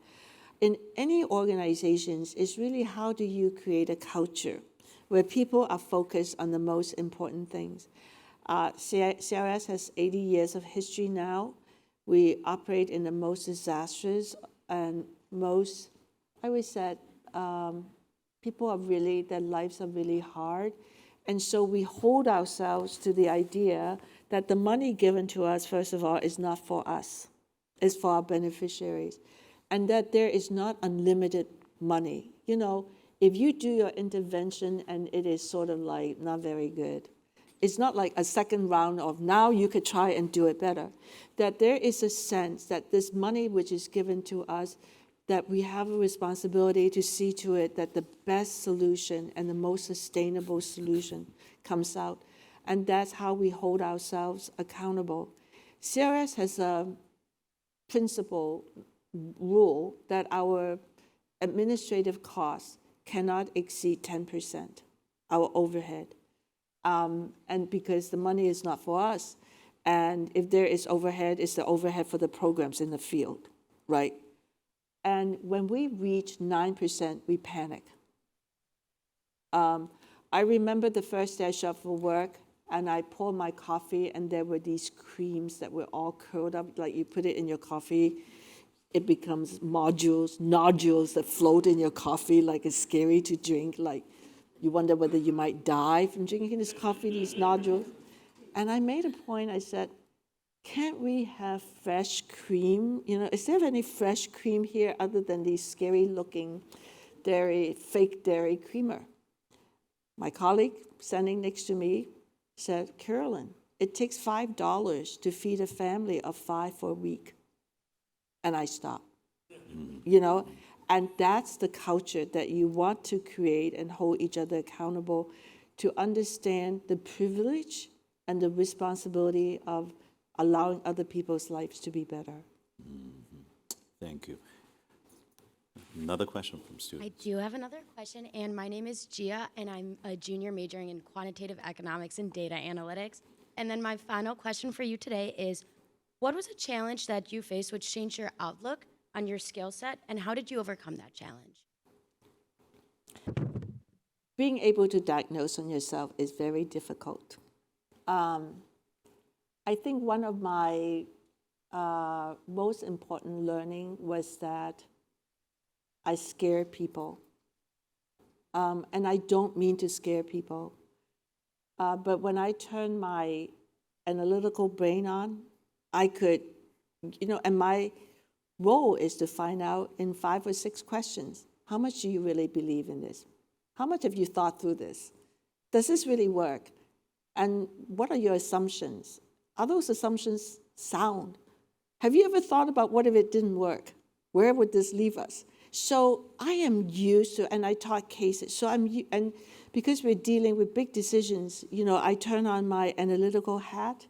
In any organizations, it's really how do you create a culture where people are focused on the most important things. CRS has 80 years of history now. We operate in the most disastrous and most, I would say, people are really, their lives are really hard. And so we hold ourselves to the idea that the money given to us, first of all, is not for us. It's for our beneficiaries. And that there is not unlimited money. If you do your intervention and it is sort of like not very good, it's not like a second round of now you could try and do it better. That there is a sense that this money which is given to us, that we have a responsibility to see to it that the best solution and the most sustainable solution comes out. And that's how we hold ourselves accountable. CRS has a principle rule that our administrative costs cannot exceed 10%, our overhead. And because the money is not for us, and if there is overhead, it's the overhead for the programs in the field, right? And when we reach 9%, we panic. I remember the first day I showed up for work, and I poured my coffee, and there were these creams that were all curled up, like you put it in your coffee, it becomes nodules that float in your coffee, like it's scary to drink, like you wonder whether you might die from drinking this coffee, these nodules. And I made a point, I said, can't we have fresh cream? Is there any fresh cream here other than these scary looking fake dairy creamer? My colleague standing next to me said, Carolyn, it takes $5 to feed a family of 5 for a week. And I stopped, you know, and that's the culture that you want to create and hold each other accountable to understand the privilege and the responsibility of allowing other people's lives to be better. Thank you. Another question from students. I do have another question, and my name is Gia, and I'm a junior majoring in quantitative economics and data analytics. And then my final question for you today is, what was a challenge that you faced which changed your outlook on your skill set, and how did you overcome that challenge? Being able to diagnose on yourself is very difficult. I think one of my most important learning was that I scare people. And I don't mean to scare people. But when I turn my analytical brain on, I could, you know, and my role is to find out in 5 or 6 questions, how much do you really believe in this? How much have you thought through this? Does this really work? And what are your assumptions? Are those assumptions sound? Have you ever thought about what if it didn't work? Where would this leave us? So I am used to, and I taught cases. So and because we're dealing with big decisions, you know, I turn on my analytical hat,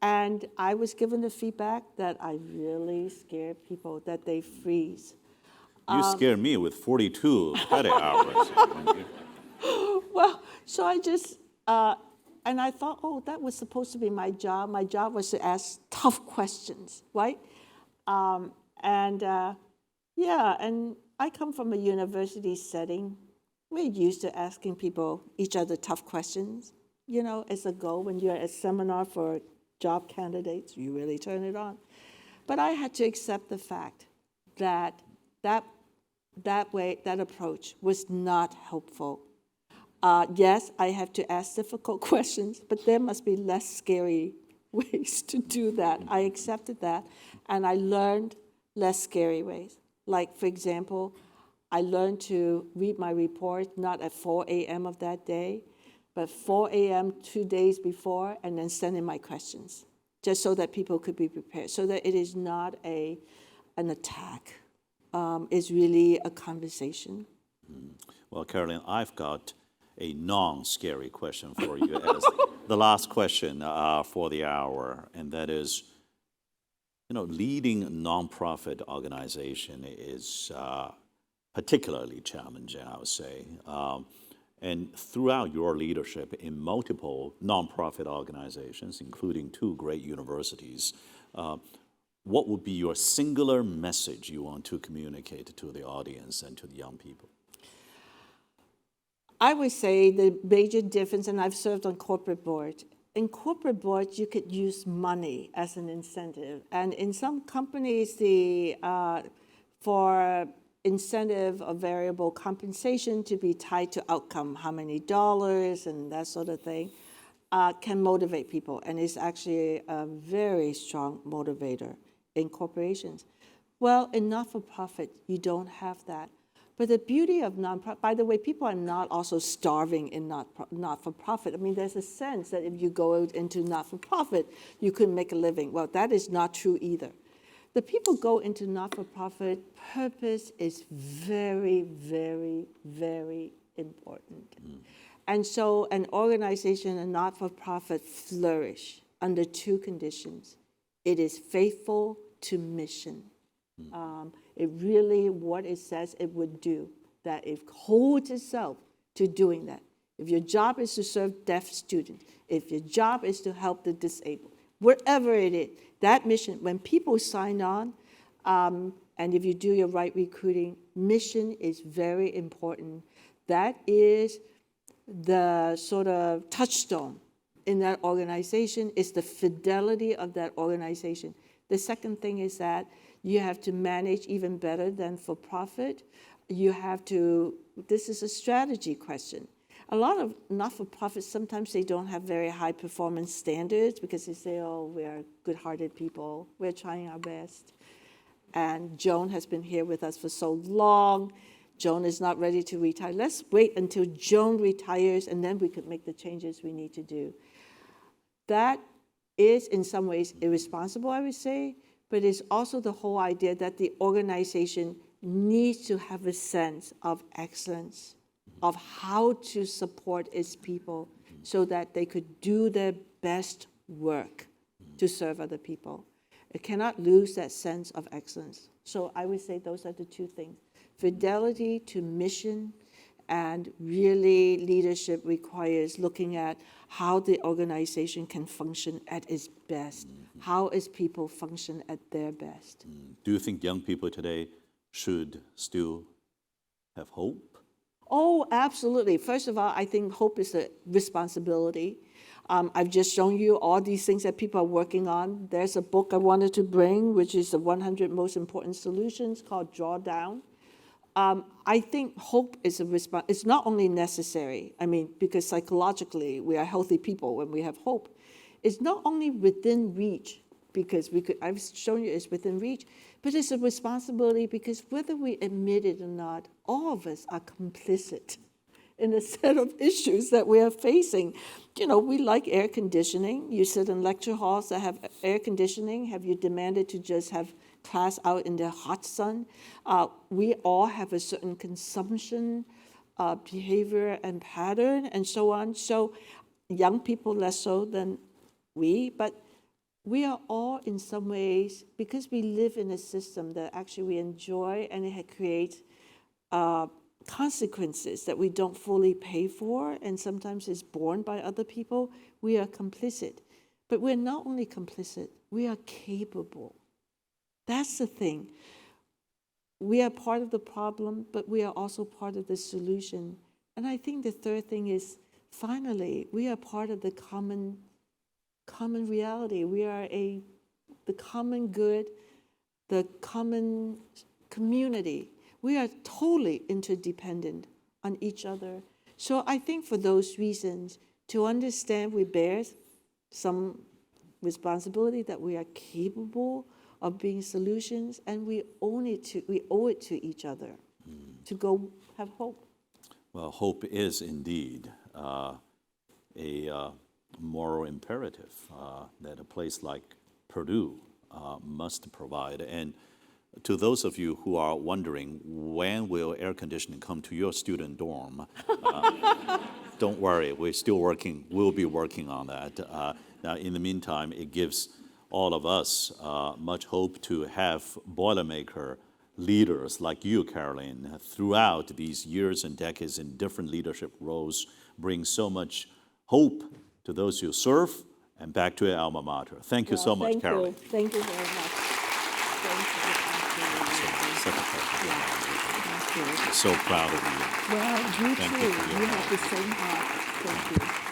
and I was given the feedback that I really scare people, that they freeze. You scare me with 42 credit hours. Well, so I just, and I thought, oh, that was supposed to be my job. My job was to ask tough questions, right? Yeah, and I come from a university setting. We're used to asking people, each other, tough questions. You know, as a goal, when you're at a seminar for job candidates, you really turn it on. But I had to accept the fact that that approach was not helpful. Yes, I have to ask difficult questions, but there must be less scary ways to do that. I accepted that, and I learned less scary ways. Like, for example, I learned to read my report not at 4 a.m. of that day, but 4 a.m. 2 days before, and then send in my questions, just so that people could be prepared, so that it is not an attack. It's really a conversation. Well, Carolyn, I've got a non-scary question for you as the last question for the hour, and that is, you know, leading a nonprofit organization is particularly challenging, I would say. And throughout your leadership in multiple nonprofit organizations, including 2 great universities, what would be your singular message you want to communicate to the audience and to the young people? I would say the major difference, and I've served on corporate boards. In corporate boards, you could use money as an incentive. And in some companies, for incentive or variable compensation to be tied to outcome, how many dollars and that sort of thing, can motivate people. And it's actually a very strong motivator in corporations. Well, in not-for-profit, you don't have that. But the beauty of nonprofit, by the way, people are not also starving in not-for-profit. I mean, there's a sense that if you go into not-for-profit, you can make a living. Well, that is not true either. The people go into not-for-profit, purpose is very, very, very important. And so an organization, a not-for-profit, flourish under 2 conditions. It is faithful to mission. It really, what it says it would do, that it holds itself to doing that. If your job is to serve deaf students, if your job is to help the disabled, wherever it is, that mission, when people sign on, and if you do your right recruiting, mission is very important. That is the sort of touchstone in that organization, is the fidelity of that organization. The second thing is that you have to manage even better than for profit. You have to, this is a strategy question. A lot of not-for-profits, sometimes they don't have very high performance standards because they say, oh, we're good-hearted people, we're trying our best. And Joan has been here with us for so long. Joan is not ready to retire. Let's wait until Joan retires, and then we could make the changes we need to do. That is, in some ways, irresponsible, I would say, but it's also the whole idea that the organization needs to have a sense of excellence, of how to support its people so that they could do their best work to serve other people. It cannot lose that sense of excellence. So I would say those are the two things. Fidelity to mission, and really leadership requires looking at how the organization can function at its best, how its people function at their best. Do you think young people today should still have hope? Oh, absolutely. First of all, I think hope is a responsibility. I've just shown you all these things that people are working on. There's a book I wanted to bring, which is the 100 Most Important Solutions, called Drawdown. I think hope is a response. It's not only necessary, because psychologically we are healthy people when we have hope. It's not only within reach, because I've shown you it's within reach, but it's a responsibility because whether we admit it or not, all of us are complicit in a set of issues that we are facing. We like air conditioning. You sit in lecture halls that have air conditioning. Have you demanded to just have class out in the hot sun? We all have a certain consumption behavior and pattern and so on. So young people less so than we, but we are all in some ways, because we live in a system that actually we enjoy, and it creates consequences that we don't fully pay for, and sometimes is borne by other people. We are complicit. But we're not only complicit, we are capable. That's the thing. We are part of the problem, but we are also part of the solution. And I think the third thing is, finally, we are part of the common reality. We are the common good, the common community. We are totally interdependent on each other. So I think for those reasons, to understand we bear some responsibility, that we are capable of being solutions, and we owe it to each other to go have hope. Well, hope is indeed a moral imperative that a place like Purdue must provide. And to those of you who are wondering, when will air conditioning come to your student dorm? Don't worry, we'll be working on that. Now, in the meantime, it gives all of us much hope to have Boilermaker leaders like you, Carolyn, throughout these years and decades in different leadership roles, bring so much hope to those you serve and back to your alma mater. Thank you so much, Carolyn. Thank you very much. Such a pleasure. So proud of you. Well, you Thank too. you for your You have the same heart. Thank you.